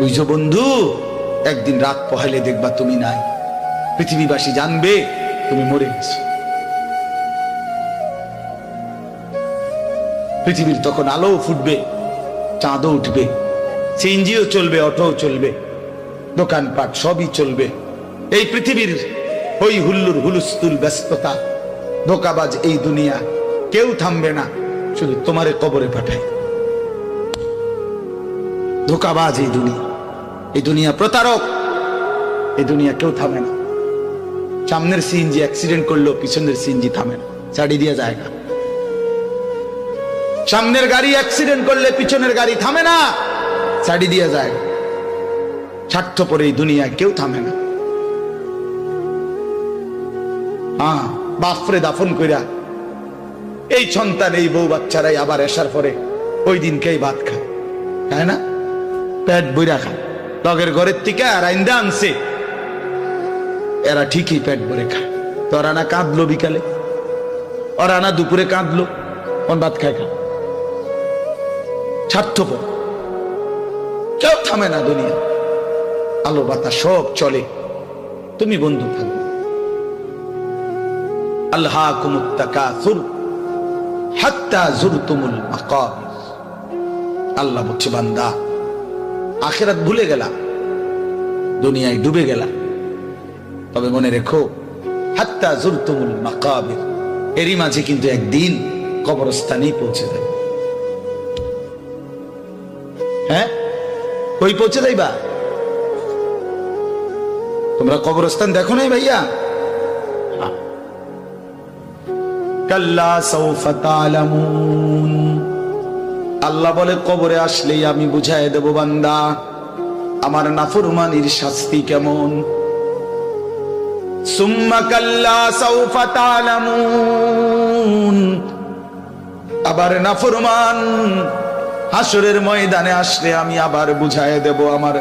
বুঝছো বন্ধু, একদিন রাত পহেলে দেখবা তুমি নাই, পৃথিবীবাসী জানবে তুমি মরে গেছো। পৃথিবীর তখন আলো ফুটবে, চাঁদও উঠবে, সিএনজিও চলবে, অটোও চলবে, দোকানপাট সবই চলবে। এই পৃথিবীর হই হুল্লুর হুলুস্থুল ব্যস্ততা, ধোকাবাজ এই দুনিয়া, কেউ থামবে না, শুধু তোমারে কবরে পাঠায়। ধোকাবাজ এই দুনিয়া প্রতারক, এই দুনিয়া কেউ থামে না। সামনের সিএনজি অ্যাক্সিডেন্ট করলো, পিছনের সিএনজি থামে না, ছাড়ি দিয়ে জায়গা। সামনের গাড়ি অ্যাক্সিডেন্ট করলে পিছনের গাড়ি থামে না, ছাড়ি দিয়ে যায়। স্বার্থপর এই দুনিয়ায় কেউ থামে না। হ্যাঁ, বাপরে দাফন কইরা এই সন্তান, এই বউ বাচ্চারাই আবার এসার পরে ওই দিনকেই ভাত খায়, তাই না? পেট বইরা খায়, লগের ঘরের থেকে আর আইন্দা আনছে, এরা ঠিকই পেট ভরে খায়। তো ওরা না কাঁদলো বিকালে, ওরা না দুপুরে কাঁদলো, কোন ভাত খায় খা। স্বার্থপর, কেউ থামে না দুনিয়া, আলো বাতাস সব চলে, তুমি বন্ধু থাকবে। আল্লাহকুমুত তাকাসুর হাত্তা যুরতুমুল মাকাবির। আল্লাহ বলছে, বান্দা আখিরাত ভুলে গেলা, দুনিয়ায় ডুবে গেলা, তবে মনে রেখো হাত্তা যুরতুমুল মাকাবির, এরই মাঝে কিন্তু একদিন কবরস্থানেই পৌঁছে যাবে। হ্যাঁ, কই পৌঁছে যাইবা? তোমরা কবরস্থান দেখো নাই ভাইয়া? কাল্লা সাউফা তা'লামুন। আল্লাহ বলে, কবরে আসলেই আমি বুঝাই দেব বান্দা আমার নাফরমানির শাস্তি কেমন। সুম্মা কাল্লা সাউফা তা'লামুন। আবার নাফরমান হাসরের ময়দানে আসলে আমি আবার বুঝাই দেব আমার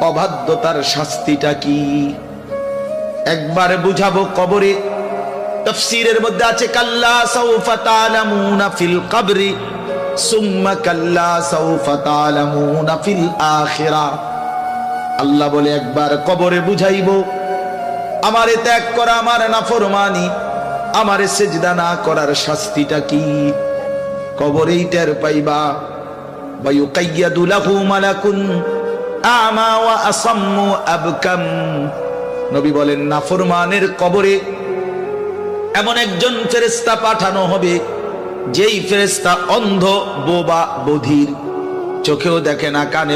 অবাধ্যতার শাস্তিটা কি। একবার বুঝাবো কবরে। তাফসীরের মধ্যে আছে কাল্লা সাউফা তা'লামুনা ফিল কবরি সুম্মা কাল্লা সাউফা তা'লামুনা ফিল আখিরাহ। আল্লাহ বলে, একবার কবরে বুঝাইবো আমারে ত্যাগ করা, আমার নাফরমানি, আমারে সিজদা না করার শাস্তিটা কি। কবরেই টের পাইবা। ওয়া ইউকাইয়াদু লাহু মালাকুন আমা ওয়া আসাম্মু আবকাম। নবী বলেন, নাফরমানের কবরে এমন একজন ফেরেশতা পাঠানো হবে, যেই ফেরেশতা অন্ধ, বোবা, বধির, চোখেও দেখে না, কানে